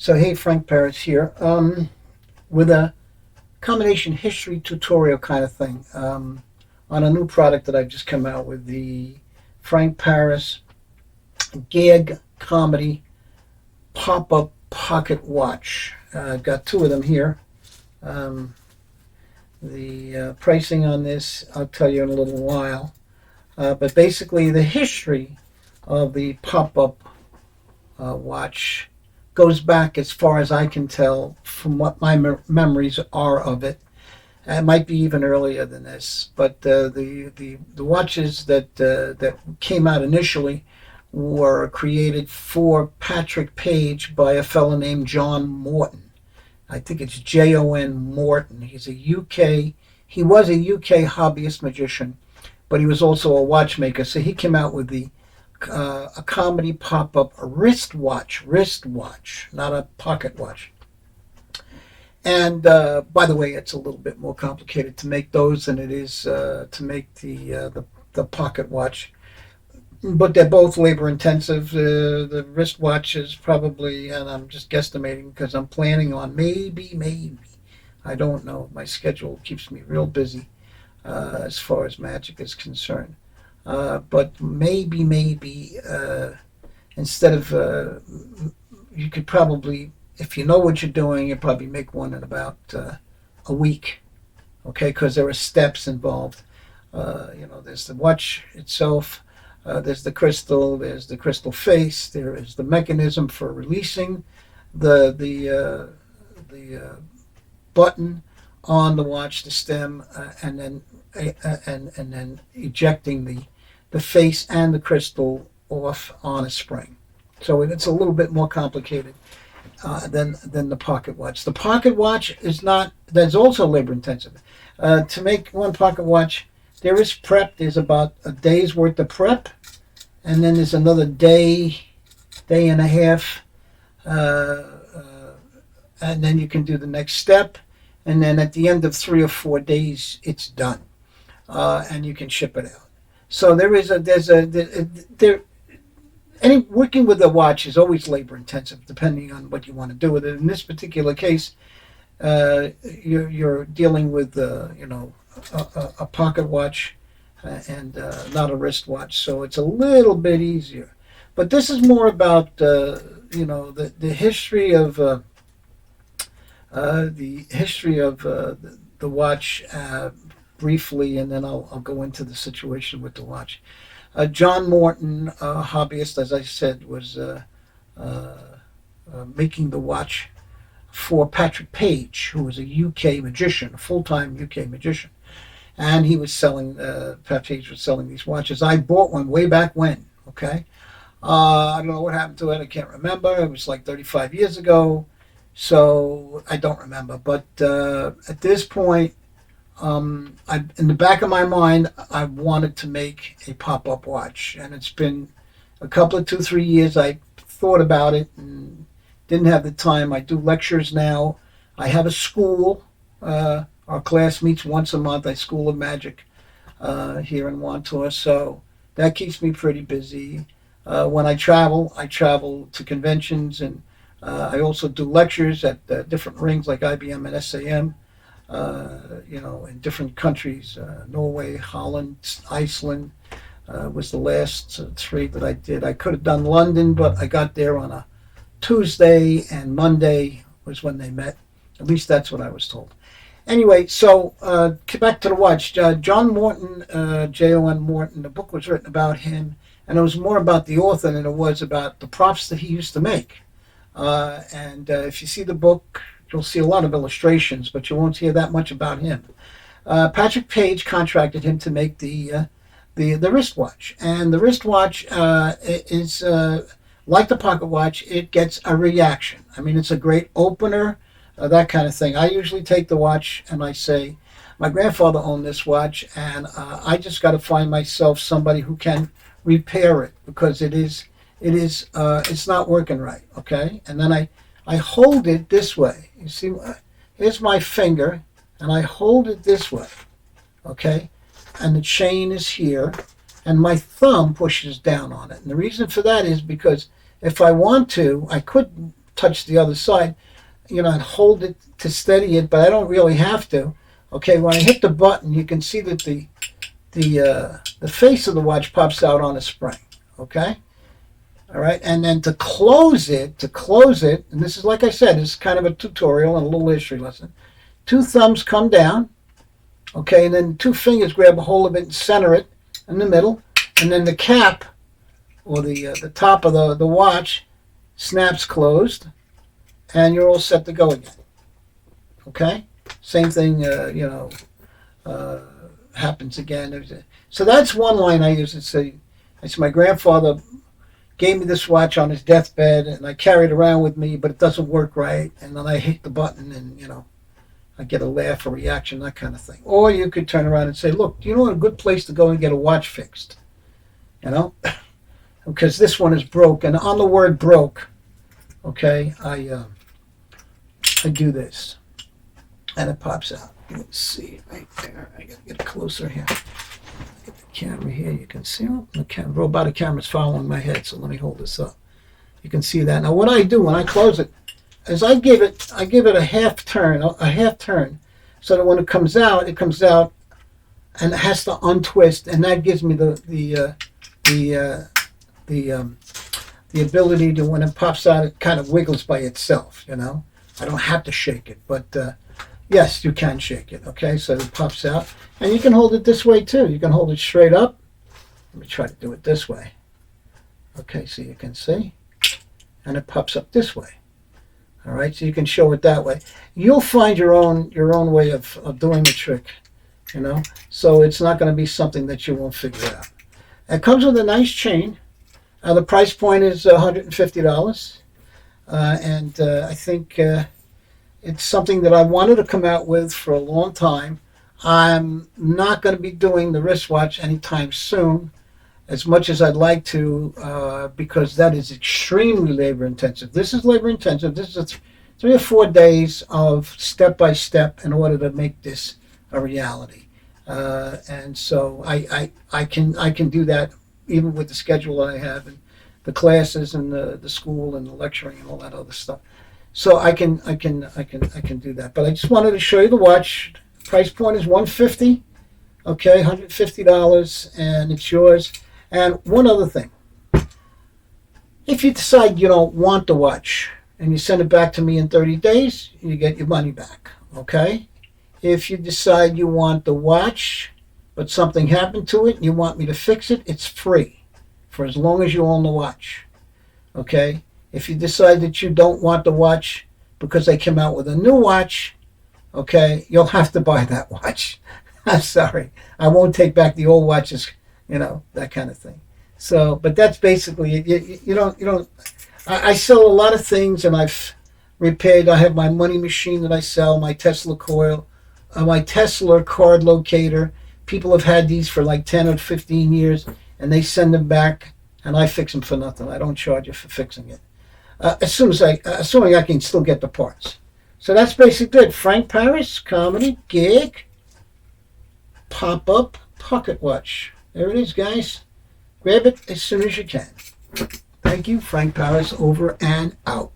So hey, Frank Paris here, with a combination history tutorial kind of thing, on a new product that I've just come out with, the Frank Paris Gag Comedy Pop-Up Pocket Watch. I've got two of them here. Um, the pricing on this I'll tell you in a little while. But basically the history of the pop-up watch goes back as far as I can tell from what my memories are of it. It might be even earlier than this, but the watches that came out initially were created for Patrick Page by a fellow named John Morton. I think it's Jon Morton. He was a UK hobbyist magician, but he was also a watchmaker. So he came out with a comedy pop-up wristwatch, not a pocket watch. And by the way, it's a little bit more complicated to make those than it is to make the pocket watch. But they're both labor intensive. The wristwatch is probably, and I'm just guesstimating because I'm planning on maybe, I don't know. My schedule keeps me real busy as far as magic is concerned. But maybe instead of you could probably, if you know what you're doing, you probably make one in about a week. Okay, because there are steps involved. There's the watch itself. There's the crystal face. There is the mechanism for releasing the button on the watch, the stem, and then ejecting the face and the crystal off on a spring. So it's a little bit more complicated than the pocket watch. The pocket watch that's also labor intensive. To make one pocket watch, there is prep. There's about a day's worth of prep, and then there's another day and a half, and then you can do the next step, and then at the end of 3 or 4 days, it's done, and you can ship it out. So any working with a watch is always labor intensive, depending on what you want to do with it. In this particular case, you're dealing with a pocket watch and not a wristwatch, so it's a little bit easier. But this is more about the history of the watch briefly, and then I'll go into the situation with the watch. John Morton, hobbyist, as I said, was making the watch for Patrick Page, who was a UK magician, a full-time UK magician. And he was selling, Pat Page was selling these watches. I bought one way back when, okay? I don't know what happened to it. I can't remember. It was like 35 years ago, so I don't remember. But at this point, in the back of my mind, I wanted to make a pop-up watch. And it's been a couple of 2-3 years I thought about it and didn't have the time. I do lectures now. I have a school. Our class meets once a month. I School of Magic here in Wantor, so that keeps me pretty busy. When I travel to conventions, and I also do lectures at different rings like IBM and SAM, in different countries. Norway, Holland, Iceland was the last 3 that I did. I could have done London, but I got there on a Tuesday, and Monday was when they met. At least that's what I was told. Anyway, so back to the watch. John Morton, Jon Morton, the book was written about him, and it was more about the author than it was about the props that he used to make. And if you see the book, you'll see a lot of illustrations, but you won't hear that much about him. Patrick Page contracted him to make the wristwatch, and the wristwatch is like the pocket watch. It gets a reaction. I mean, it's a great opener. That kind of thing. I usually take the watch and I say, my grandfather owned this watch, and I just got to find myself somebody who can repair it, because it's not working right. Okay, and then I hold it this way. You see, here's my finger, and I hold it this way. Okay, and the chain is here, and my thumb pushes down on it. And the reason for that is because if I want to, I could touch the other side, and hold it to steady it, but I don't really have to. Okay, when I hit the button, you can see that the face of the watch pops out on a spring. Okay, all right, and then to close it, and this is, like I said, it's kind of a tutorial and a little history lesson. 2 thumbs come down, okay, and then 2 fingers grab a hold of it and center it in the middle, and then the cap or the top of the watch snaps closed, and you're all set to go again. Okay, same thing, happens again. So that's one line I use. It's my grandfather gave me this watch on his deathbed, and I carry it around with me, but it doesn't work right, and then I hit the button, and I get a laugh, a reaction, that kind of thing. Or you could turn around and say, look, do you know a good place to go and get a watch fixed? Because this one is broke, and on the word broke, okay, I do this, and it pops out. Let's see right there. I gotta get closer here. Get the camera here. You can see the robotic camera's following my head. So let me hold this up. You can see that. Now, what I do when I close it is I give it a half turn, so that when it comes out, and it has to untwist, and that gives me the ability to, when it pops out, it kind of wiggles by itself. I don't have to shake it, but yes, you can shake it. Okay, so it pops out, and you can hold it this way too. You can hold it straight up. Let me try to do it this way. Okay, so you can see, and it pops up this way. All right, so you can show it that way. You'll find your own way of doing the trick. So it's not going to be something that you won't figure out. It comes with a nice chain. The price point is $150, and I think it's something that I wanted to come out with for a long time. I'm not going to be doing the wristwatch anytime soon, as much as I'd like to, because that is extremely labor intensive. This is labor intensive. This is 3 or 4 days of step by step in order to make this a reality. And so I can do that even with the schedule that I have, and the classes, and the school, and the lecturing, and all that other stuff. So I can do that. But I just wanted to show you the watch. Price point is $150. Okay, $150, and it's yours. And one other thing. If you decide you don't want the watch and you send it back to me in 30 days, you get your money back. Okay? If you decide you want the watch, but something happened to it and you want me to fix it, it's free for as long as you own the watch. Okay? If you decide that you don't want the watch because they came out with a new watch, okay, you'll have to buy that watch. I'm sorry. I won't take back the old watches, that kind of thing. So, but that's basically it. You don't, I sell a lot of things, and I've repaired. I have my money machine that I sell, my Tesla coil, my Tesla card locator. People have had these for like 10 or 15 years, and they send them back, and I fix them for nothing. I don't charge you for fixing it. Assuming I can still get the parts. So that's basically it. Frank Paris, comedy, gig, pop-up pocket watch. There it is, guys. Grab it as soon as you can. Thank you. Frank Paris over and out.